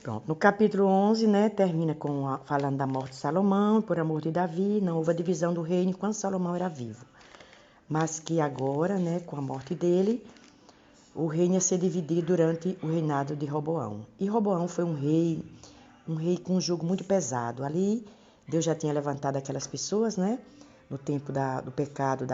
Pronto, no capítulo 11, né, termina falando da morte de Salomão, por amor de Davi, não houve a divisão do reino enquanto Salomão era vivo. Mas que agora, né, com a morte dele, o reino ia ser dividido durante o reinado de Roboão. E Roboão foi um rei com um jugo muito pesado. Ali, Deus já tinha levantado aquelas pessoas, né, no tempo do pecado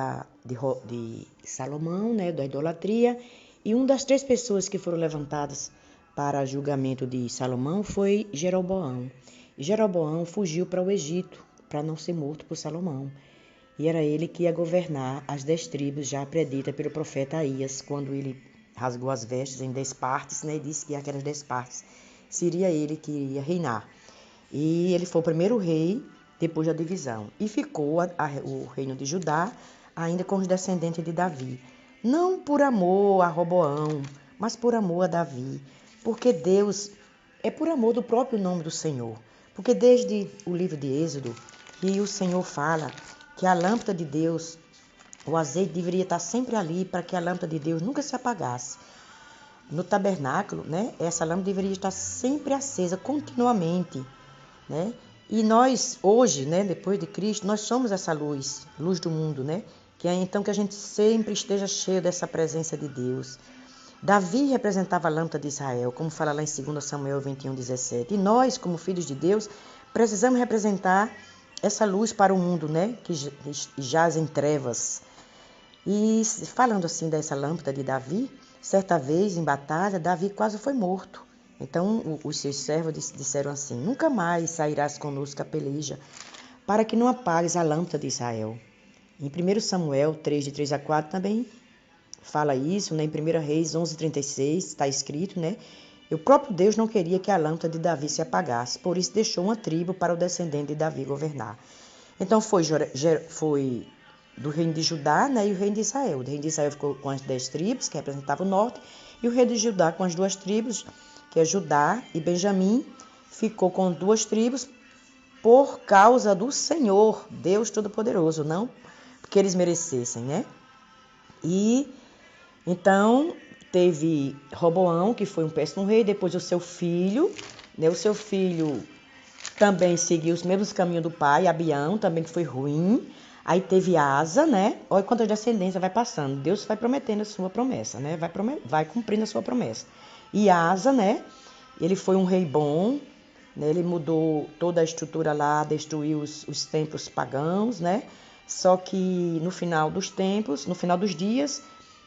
de Salomão, né, da idolatria. E uma das 3 pessoas que foram levantadas para julgamento de Salomão foi Jeroboão. E Jeroboão fugiu para o Egito para não ser morto por Salomão. E era ele que ia governar as 10 tribos, já predita pelo profeta Aías, quando ele rasgou as vestes em 10 partes, né, e disse que aquelas 10 partes seria ele que iria reinar. E ele foi o primeiro rei depois da divisão. E ficou o reino de Judá ainda com os descendentes de Davi. Não por amor a Roboão, mas por amor a Davi. Porque Deus é por amor do próprio nome do Senhor. Porque desde o livro de Êxodo, que o Senhor fala que a lâmpada de Deus, o azeite deveria estar sempre ali para que a lâmpada de Deus nunca se apagasse. No tabernáculo, né, essa lâmpada deveria estar sempre acesa, continuamente, né? E nós, hoje, né, depois de Cristo, nós somos essa luz, luz do mundo, né? Que é então que a gente sempre esteja cheio dessa presença de Deus. Davi representava a lâmpada de Israel, como fala lá em 2 Samuel 21:17. E nós, como filhos de Deus, precisamos representar essa luz para o mundo, né, que jaz em trevas. E falando assim dessa lâmpada de Davi, certa vez em batalha, Davi quase foi morto. Então os seus servos disseram assim: nunca mais sairás conosco a peleja, para que não apagues a lâmpada de Israel. Em 1 Samuel 3, de 3 a 4 também fala isso, né? Em 1 Reis 11:36 está escrito, né? E o próprio Deus não queria que a lâmpada de Davi se apagasse, por isso deixou uma tribo para o descendente de Davi governar. Então foi do reino de Judá, né, e o reino de Israel. O reino de Israel ficou com as 10 tribos, que representavam o norte, e o reino de Judá com as 2 tribos, que é Judá e Benjamim, ficou com 2 tribos por causa do Senhor, Deus Todo-Poderoso, não porque eles merecessem, né? E então teve Roboão, que foi um péssimo rei, depois o seu filho, né? O seu filho também seguiu os mesmos caminhos do pai, Abião, também que foi ruim. Aí teve Asa, né? Olha quanta descendência vai passando. Deus vai prometendo a sua promessa, né? Vai cumprindo a sua promessa. E Asa, né? Ele foi um rei bom, né? Ele mudou toda a estrutura lá, destruiu os templos pagãos, né? Só que no final dos tempos, no final dos dias,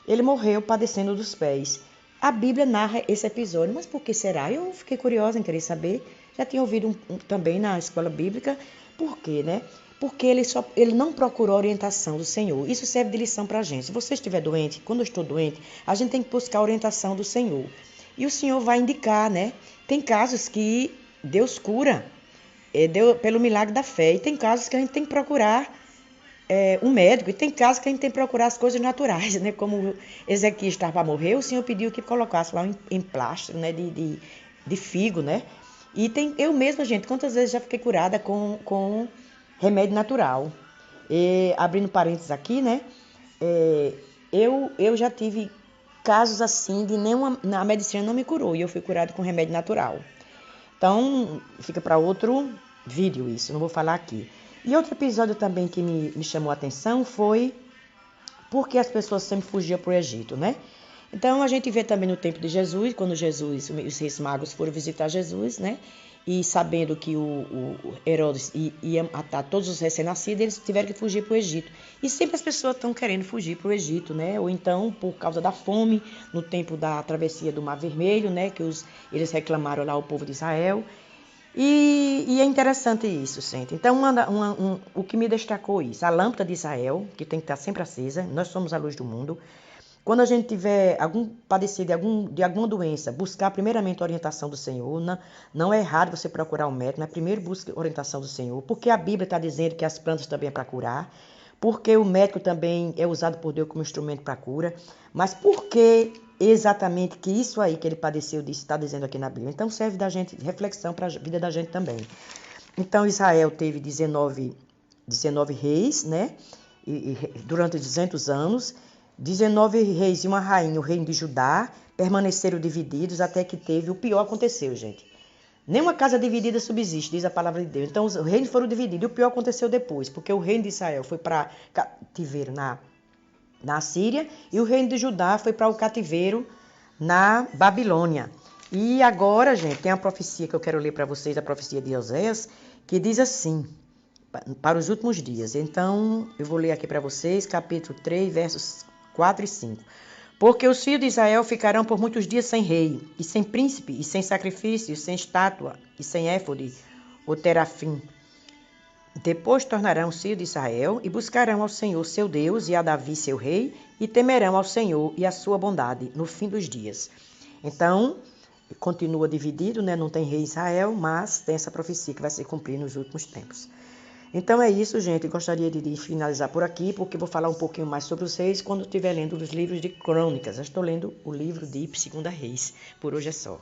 ele morreu padecendo dos pés. A Bíblia narra esse episódio, mas por que será? Eu fiquei curiosa em querer saber. Já tinha ouvido também na escola bíblica. Por quê, né? Porque ele não procurou a orientação do Senhor. Isso serve de lição para a gente. Se você estiver doente, quando eu estou doente, a gente tem que buscar a orientação do Senhor. E o Senhor vai indicar, né? Tem casos que Deus cura pelo milagre da fé. E tem casos que a gente tem que procurar um médico. E tem casos que a gente tem que procurar as coisas naturais, né? Como Ezequias estava para morrer, o Senhor pediu que colocasse lá em plástico, né? De figo, né? E eu mesma, gente, quantas vezes já fiquei curada com remédio natural. Abrindo parênteses aqui, né? Eu já tive casos assim de a medicina não me curou e eu fui curada com remédio natural. Então, fica para outro vídeo isso, não vou falar aqui. E outro episódio também que me chamou a atenção foi porque as pessoas sempre fugiam para o Egito, né? Então, a gente vê também no tempo de Jesus, quando os reis magos foram visitar Jesus, né? E sabendo que o Herodes ia matar todos os recém-nascidos, eles tiveram que fugir para o Egito. E sempre as pessoas estão querendo fugir para o Egito, né? Ou então, por causa da fome, no tempo da travessia do Mar Vermelho, né? Que eles reclamaram lá, o povo de Israel. E é interessante isso, gente. Então, o que me destacou isso? A lâmpada de Israel, que tem que estar sempre acesa. Nós somos a luz do mundo. Quando a gente tiver padecer de alguma doença, buscar primeiramente a orientação do Senhor. Não é errado você procurar um médico, mas primeiro busque a orientação do Senhor. Porque a Bíblia está dizendo que as plantas também é para curar. Porque o médico também é usado por Deus como instrumento para cura. Mas por que exatamente que isso aí que ele padeceu está dizendo aqui na Bíblia? Então serve da gente reflexão para a vida da gente também. Então Israel teve 19 reis, né? Durante 200 anos. 19 reis e uma rainha, o reino de Judá, permaneceram divididos até que o pior aconteceu, gente. Nenhuma casa dividida subsiste, diz a palavra de Deus. Então os reinos foram divididos. E o pior aconteceu depois, porque o reino de Israel foi para cativeiro na Síria e o reino de Judá foi para o cativeiro na Babilônia. E agora, gente, tem a profecia que eu quero ler para vocês, a profecia de Oséias, que diz assim, para os últimos dias. Então, eu vou ler aqui para vocês, capítulo 3, versos 4 e 5. Porque os filhos de Israel ficarão por muitos dias sem rei, e sem príncipe, e sem sacrifício, e sem estátua, e sem éfode, ou terafim. Depois tornarão os filhos de Israel, e buscarão ao Senhor seu Deus, e a Davi seu rei, e temerão ao Senhor e a sua bondade, no fim dos dias. Então, continua dividido, né? Não tem rei em Israel, mas tem essa profecia que vai se cumprir nos últimos tempos. Então é isso, gente. Gostaria de finalizar por aqui, porque vou falar um pouquinho mais sobre os reis quando estiver lendo os livros de crônicas. Eu estou lendo o livro de 2 Reis. Por hoje é só.